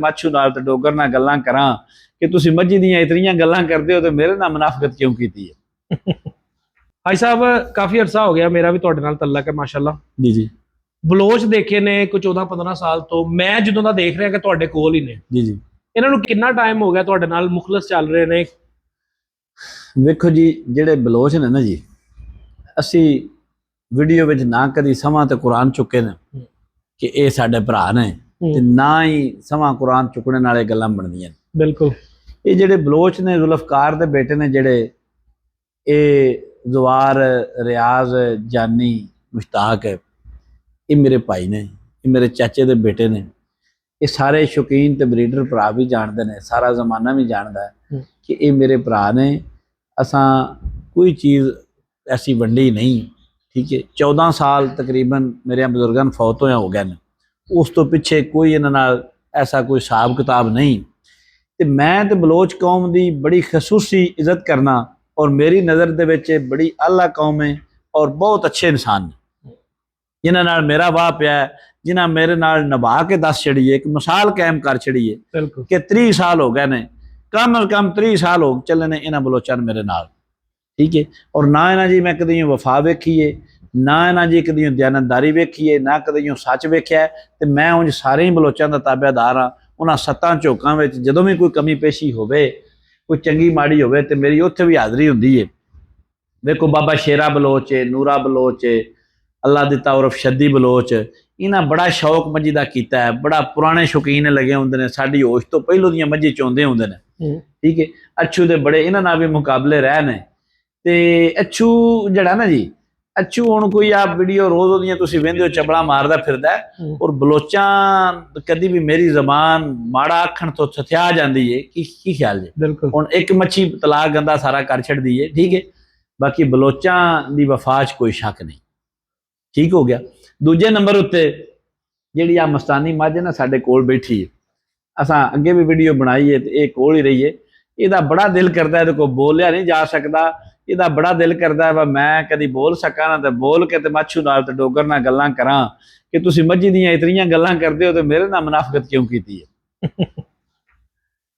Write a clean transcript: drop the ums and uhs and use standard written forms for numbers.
ਮਾਛੂ ਨਾਲ ਤੇ ਡੋਗਰ ਨਾਲ ਗੱਲਾਂ ਕਰਾਂ ਕਿ ਤੁਸੀਂ ਮੱਝੀ ਦੀਆਂ ਇਤਨੀਆਂ ਗੱਲਾਂ ਕਰਦੇ ਹੋ ਤੇ ਮੇਰੇ ਨਾਲ ਮੁਨਾਫਕਤ ਕਿਉਂ ਕੀਤੀ ਹੈ। ਭਾਈ ਸਾਹਿਬ ਕਾਫੀ ਅਰਸਾ ਹੋ ਗਿਆ ਮੇਰਾ ਵੀ ਤੁਹਾਡੇ ਨਾਲ ਤਲਕ ਹੈ ਮਾਸ਼ਾਅੱਲਾ ਜੀ ਜੀ ਬਲੋਚ ਦੇਖੇ ਨੇ ਕੋਈ 14-15 ਸਾਲ ਤੋਂ, ਮੈਂ ਜਦੋਂ ਦਾ ਦੇਖ ਰਿਹਾ ਕਿ ਤੁਹਾਡੇ ਕੋਲ ਹੀ ਨੇ। ਜੀ ਜੀ ਇਹਨਾਂ ਨੂੰ ਕਿੰਨਾ ਟਾਈਮ ਹੋ ਗਿਆ ਤੁਹਾਡੇ ਨਾਲ ਮੁਖਲਸ ਚੱਲ ਰਹੇ ਨੇ? ਵੇਖੋ ਜੀ, ਜਿਹੜੇ ਬਲੋਚ ਨੇ ਨਾ ਜੀ, ਅਸੀਂ ਵੀਡੀਓ ਵਿੱਚ ਨਾ ਕਦੀ ਸਮਾਂ ਤੇ ਕੁਰਾਨ ਚੁੱਕੇ ਨੇ ਕਿ ਇਹ ਸਾਡੇ ਭਰਾ ਨੇ, ਤੇ ਨਾ ਹੀ ਸਮਾਂ ਕੁਰਾਨ ਚੁੱਕਣੇ ਨਾਲੇ ਗੱਲਾਂ ਬਣਦੀਆਂ ਨੇ। ਬਿਲਕੁਲ। ਇਹ ਜਿਹੜੇ ਬਲੋਚ ਨੇ, ਜ਼ੁਲਫਕਾਰ ਦੇ ਬੇਟੇ ਨੇ ਜਿਹੜੇ, ਇਹ ਜ਼ਵਾਰ, ਰਿਆਜ਼, ਜਾਨੀ, ਮੁਸ਼ਤਾਕ, ਇਹ ਮੇਰੇ ਭਾਈ ਨੇ, ਇਹ ਮੇਰੇ ਚਾਚੇ ਦੇ ਬੇਟੇ ਨੇ। ਇਹ ਸਾਰੇ ਸ਼ੌਕੀਨ ਤੇ ਬਰੀਡਰ ਭਰਾ ਵੀ ਜਾਣਦੇ ਨੇ, ਸਾਰਾ ਜ਼ਮਾਨਾ ਵੀ ਜਾਣਦਾ ਹੈ ਕਿ ਇਹ ਮੇਰੇ ਭਰਾ ਨੇ। ਅਸਾਂ ਕੋਈ ਚੀਜ਼ ਐਸੀ ਵੰਡੀ ਨਹੀਂ, ਠੀਕ ਹੈ। 14 ਸਾਲ ਤਕਰੀਬਨ ਮੇਰੇ ਬਜ਼ੁਰਗਾਂ ਨੂੰ ਫੌਤ ਹੋਇਆ ਹੋ ਗਏ ਨੇ, ਉਸ ਤੋਂ ਪਿੱਛੇ ਕੋਈ ਇਹਨਾਂ ਨਾਲ ਐਸਾ ਕੋਈ ਹਿਸਾਬ ਕਿਤਾਬ ਨਹੀਂ। ਤੇ ਮੈਂ ਤੇ ਬਲੋਚ ਕੌਮ ਦੀ ਬੜੀ ਖਸੂਸੀ ਇੱਜ਼ਤ ਕਰਨਾ, ਔਰ ਮੇਰੀ ਨਜ਼ਰ ਦੇ ਵਿੱਚ ਬੜੀ ਆਲਾ ਕੌਮ ਹੈ ਔਰ ਬਹੁਤ ਅੱਛੇ ਇਨਸਾਨ ਨੇ, ਜਿਨ੍ਹਾਂ ਨਾਲ ਮੇਰਾ ਵਾਹ ਪਿਆ, ਜਿਨ੍ਹਾਂ ਮੇਰੇ ਨਾਲ ਨਿਭਾ ਕੇ ਦੱਸ ਛੜੀਏ, ਇੱਕ ਮਿਸਾਲ ਕਾਇਮ ਕਰ ਛੜੀਏ ਕਿ 30 ਸਾਲ ਹੋ ਗਏ ਨੇ, ਕਮ ਅਜ਼ ਕਮ 30 ਸਾਲ ਹੋ ਚੱਲੇ ਨੇ ਇਹਨਾਂ ਬਲੋਚਾਂ ਮੇਰੇ ਨਾਲ, ਠੀਕ ਹੈ। ਔਰ ਨਾ ਇਹਨਾਂ ਜੀ ਮੈਂ ਕਦੀ ਵਫਾ ਵੇਖੀਏ, ਨਾ ਇਹਨਾਂ ਜੀ ਕਦੀ ਦਿਆਨਤਦਾਰੀ ਵੇਖੀਏ, ਨਾ ਕਦੀ ਸੱਚ ਵੇਖਿਆ। ਤੇ ਮੈਂ ਉਂਝ ਸਾਰੇ ਹੀ ਬਲੋਚਾਂ ਦਾ ਤਾਬੇਦਾਰ ਹਾਂ। ਉਹਨਾਂ ਸੱਤਾਂ ਝੋਕਾਂ ਵਿੱਚ ਜਦੋਂ ਵੀ ਕੋਈ ਕਮੀ ਪੇਸ਼ੀ ਹੋਵੇ, ਕੋਈ ਚੰਗੀ ਮਾੜੀ ਹੋਵੇ, ਤੇ ਮੇਰੀ ਉੱਥੇ ਵੀ ਹਾਜ਼ਰੀ ਹੁੰਦੀ ਹੈ। ਵੇਖੋ ਬਾਬਾ ਸ਼ੇਰਾ ਬਲੋਚ ਹੈ, ਨੂਰਾ ਬਲੋਚ ਹੈ, ਅੱਲਾ ਦਿੱਤਾ ਉਰਫ ਸ਼ੱਦੀ ਬਲੋਚ, ਇਹਨਾਂ ਬੜਾ ਸ਼ੌਕ ਮੱਝੀ ਦਾ ਕੀਤਾ ਹੈ, ਬੜਾ ਪੁਰਾਣੇ ਸ਼ੌਕੀਨ ਲੱਗੇ ਹੁੰਦੇ ਨੇ, ਸਾਡੀ ਹੋਸ਼ ਤੋਂ ਪਹਿਲੋਂ ਦੀਆਂ ਮੱਝੀ ਚੋਂਦੇ ਹੁੰਦੇ ਨੇ, ਠੀਕ ਹੈ। ਅੱਛੂ ਦੇ ਬੜੇ ਇਹਨਾਂ ਨਾਲ ਵੀ ਮੁਕਾਬਲੇ ਰਹੇ ਨੇ। ਤੇ ਅੱਛੂ ਜਿਹੜਾ ਨਾ ਜੀ, ਅੱਛੂ ਹੁਣ ਕੋਈ ਆ ਵੀਡੀਓ ਰੋਜ਼ ਉਹਦੀਆਂ ਤੁਸੀਂ ਵੇਖਦੇ ਹੋ ਚਪੜਾ ਮਾਰਦਾ ਫਿਰਦਾ, ਔਰ ਬਲੋਚਾਂ ਕਦੀ ਵੀ ਮੇਰੀ ਜ਼ਬਾਨ ਮਾੜਾ ਆਖਣ ਤੋਂ ਥਥਿਆ ਜਾਂਦੀ ਹੈ। ਕੀ ਖਿਆਲ ਜੀ? ਬਿਲਕੁਲ। ਹੁਣ ਇੱਕ ਮੱਛੀ ਤਲਾਕ ਗੰਦਾ ਸਾਰਾ ਕਰ ਛੱਡਦੀ ਹੈ, ਠੀਕ ਹੈ। ਬਾਕੀ ਬਲੋਚਾਂ ਦੀ ਵਫਾ 'ਚ ਕੋਈ ਸ਼ੱਕ ਨਹੀਂ, ਠੀਕ ਹੋ ਗਿਆ। ਦੂਜੇ ਨੰਬਰ ਉੱਤੇ ਜਿਹੜੀ ਆ ਮਸਤਾਨੀ ਮੱਝ ਨਾ ਸਾਡੇ ਕੋਲ ਬੈਠੀ ਹੈ, ਅਸਾਂ ਅੱਗੇ ਵੀ ਵੀਡੀਓ ਬਣਾਈ ਹੈ ਤੇ ਇਹ ਕੋਲ ਹੀ ਰਹੀ ਹੈ। ਇਹਦਾ ਬੜਾ ਦਿਲ ਕਰਦਾ, ਇਹਦੇ ਕੋਲ ਬੋਲਿਆ ਨਹੀਂ ਜਾ ਸਕਦਾ, ਇਹਦਾ ਬੜਾ ਦਿਲ ਕਰਦਾ ਵਾ ਮੈਂ ਕਦੀ ਬੋਲ ਸਕਾਂ ਨਾ, ਤੇ ਬੋਲ ਕੇ ਤੇ ਮਾਛੂ ਨਾਲ ਤੇ ਡੋਗਰ ਨਾਲ ਗੱਲਾਂ ਕਰਾਂ ਕਿ ਤੁਸੀਂ ਮੱਝੀ ਦੀਆਂ ਇਤਨੀਆਂ ਗੱਲਾਂ ਕਰਦੇ ਹੋ ਤੇ ਮੇਰੇ ਨਾਲ ਮੁਨਾਫਕਤ ਕਿਉਂ ਕੀਤੀ ਹੈ।